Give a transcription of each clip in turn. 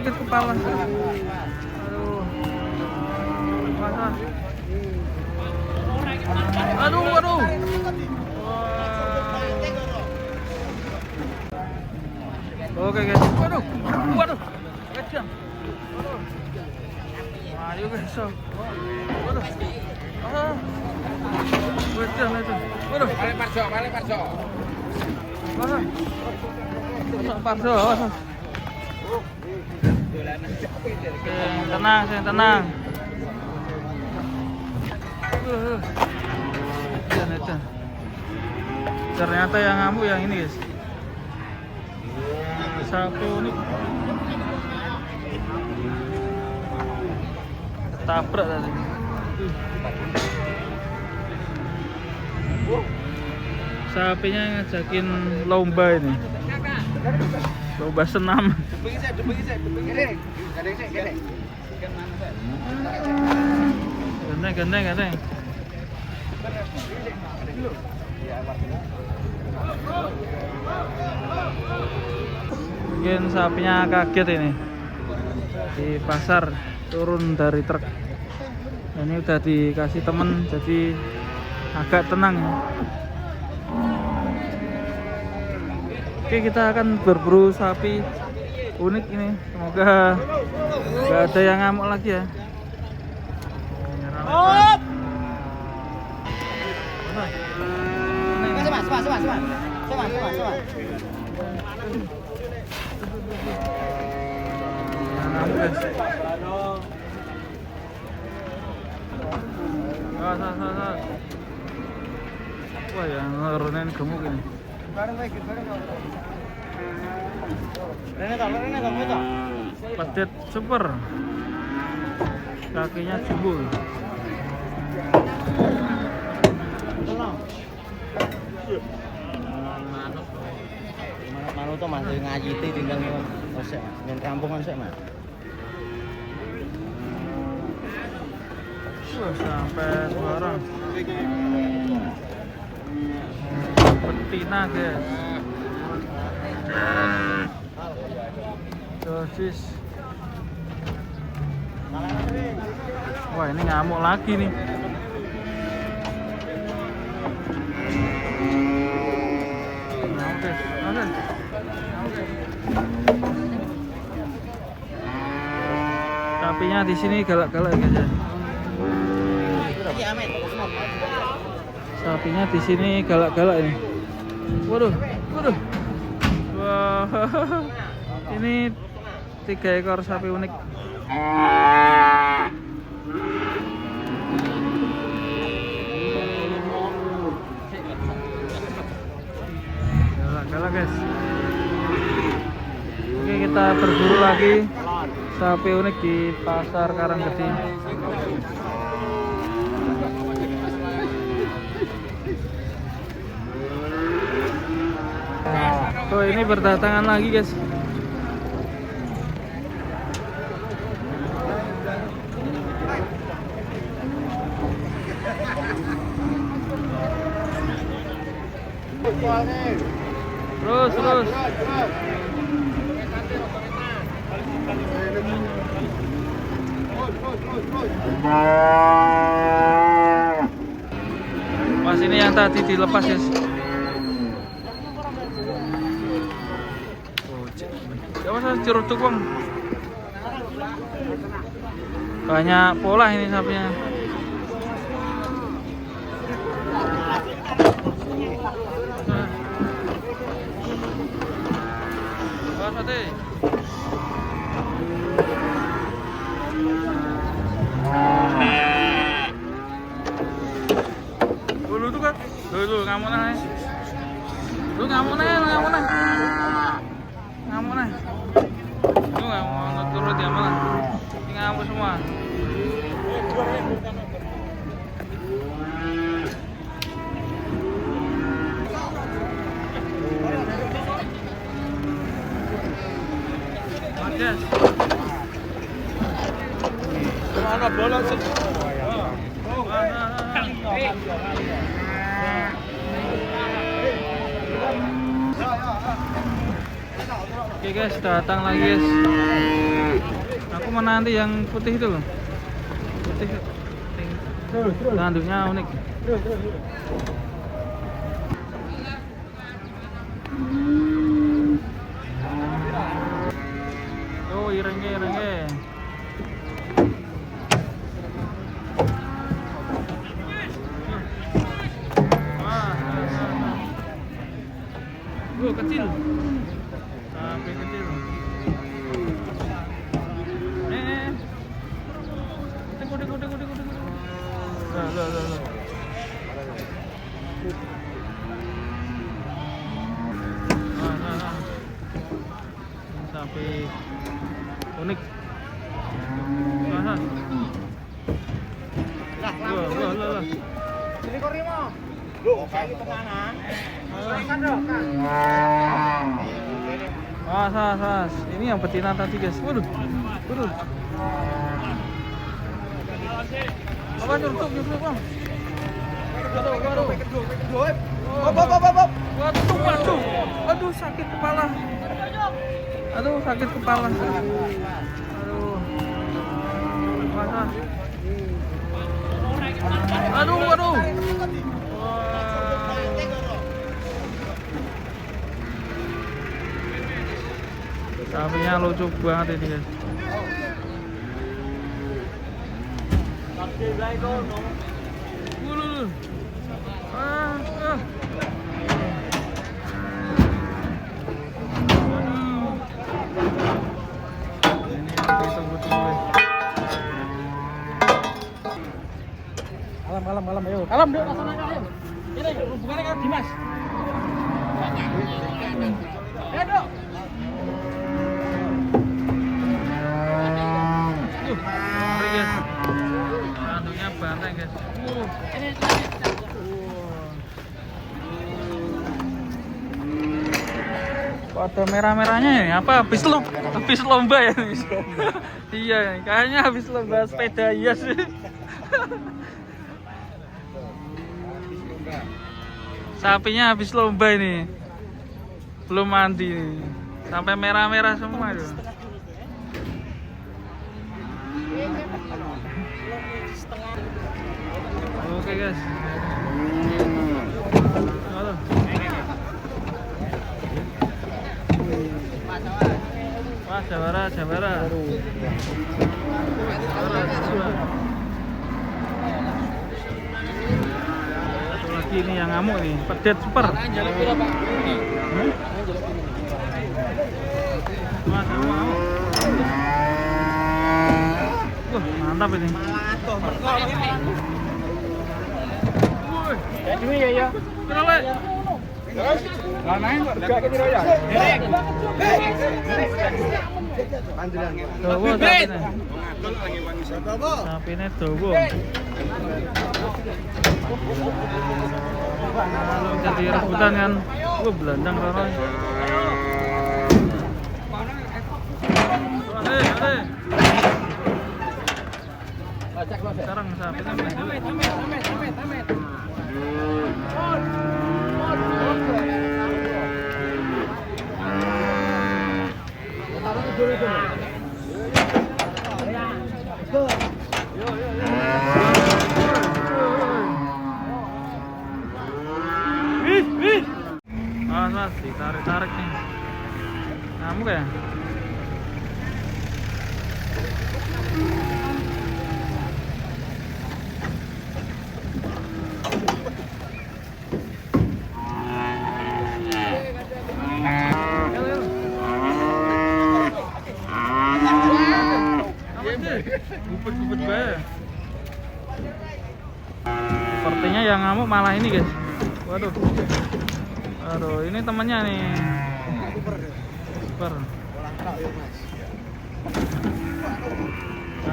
sakit kepala. Aduh. Masa. Aduh. Oke guys. Waduh. Kejam. Ayo guys. Waduh. Kejam itu. Waduh. Balik Parjo. Mana? Parjo. Tenang. Edan. Ternyata yang ngamuk yang ini guys. Sapi unik. Ketabrak tadi. Sapinya ngajakin lomba ini. Lomba senam. Gandeng. Mungkin sapinya kaget ini di pasar turun dari truk. Ini udah dikasih temen jadi agak tenang ya. Oke, kita akan berburu sapi unik ini. Semoga nggak ada yang ngamuk lagi ya. Hop. Wah, yang nurunin gemuk ini. Pedet super. Kakinya jebol. Manut tuh masih ngajiti tinggal nyen kampungan sih mas. Sampai barang betina guys. Dosis. Wah, ini ngamuk lagi nih. Oke. Sapinya di sini galak-galak guys ya. Sapinya di sini galak-galak ini. Waduh. Wah. Ini 3 ekor sapi unik. Galak-galak guys. Oke, kita berburu lagi sapi unik di pasar Karanggede. Oh, ini berdatangan lagi guys. Terus. Mas, ini yang tadi dilepas guys. Coba saya cerutuk bang. Banyak pola ini sapinya. Sate. Dulu tuh kan, dulu ngamuk nih. Lu ngamuk nih. Lu nggak mau turut ya malah. Ini ngamuk semua. Yes. Mana bola sih? Oke guys, datang lagi guys. Aku menanti yang putih itu loh. Putih. Tanduknya unik. Oh, irenge. Oh, kecil. Sampai kecil. Kuda. Loh. Sampai unik. Lah. Ini korimo. Loh, kali tengah. Kan dong, kan. Sas. Ini yang betina tadi guys. Waduh. Apa nyuruk bang? Waduh. Aduh sakit kepala. Aduh. Masa. Aduh. Sapinya lucu banget ini guys. Alam ayo. Alam deh, sana ayo. Ini hubungannya kan Dimas. Ayo. Mari guys. Tanduknya banteng guys. Ada merah-merahnya ya? Apa? Habis lomba ya? Iya, kayaknya habis lomba sepeda hias. Sapinya habis lomba ini. Belum mandi nih. Sampai merah-merah semua itu. Oke guys. Wah, Jawara. Satu lagi ini yang ngamuk nih, pedet super. Wah, ngamuk. Wah, mantap ini. Ini ya. Kenapa? Lah naik enggak ke Tiroya. Dowo sapine. Sapine dowo. Lalu jadi rebutan kan. Belandang rono. Sekarang sapine amet. Mas, ditarik nih. Ngamuk ya? Gubet banget. Sepertinya yang ngamuk malah ini guys. Waduh. Aduh, ini temannya nih. Super.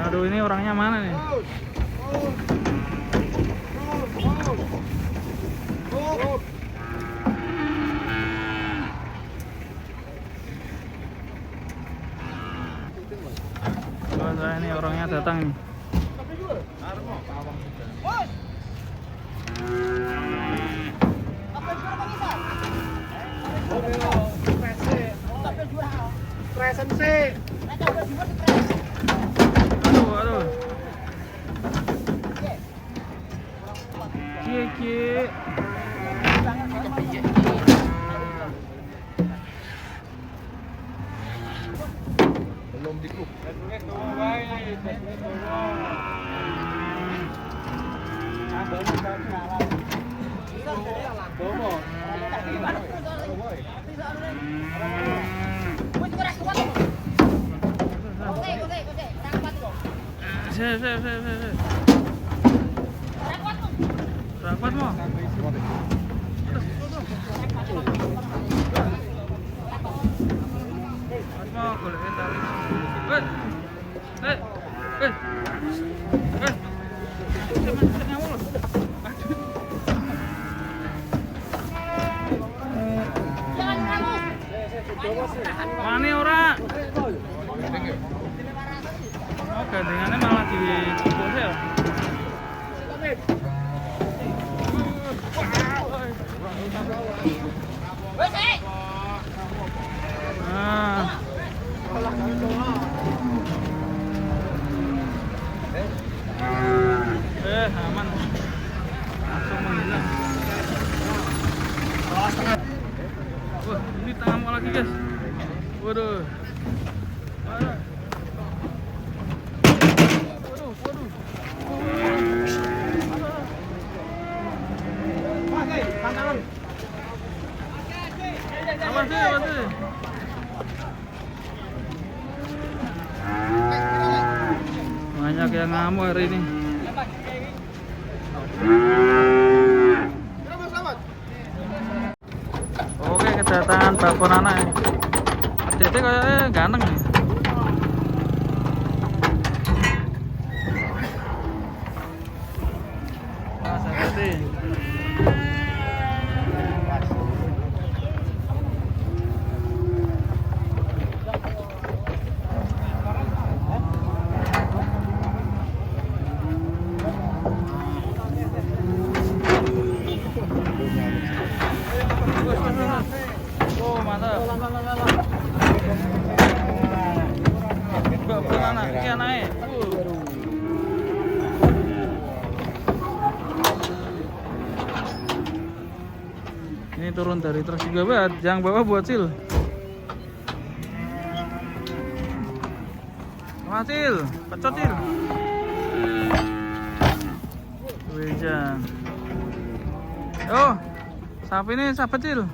Aduh, ini orangnya mana nih? Oh, ini orangnya datang nih. Aduh. Kie. Belum dikuk. Sip. Rapat mo. Wani ora. Oh, gandengannya malah di bos ya. Nah. Aman. Langsung menghilang. Wah, ini tengah mau lagi, guys. Waduh. Awas sih. Banyak yang ngamuk hari ini. Oke, kedatangan babon anak. Dede kayaknya ganteng nih. Wah, sakti. Oh, mantap. Babon anak, ini anaknya. Ini turun dari truk juga, buat yang bawah buat Cil. Cil, pecot Cil. Wejan. Oh, sapi ini sapi Cil.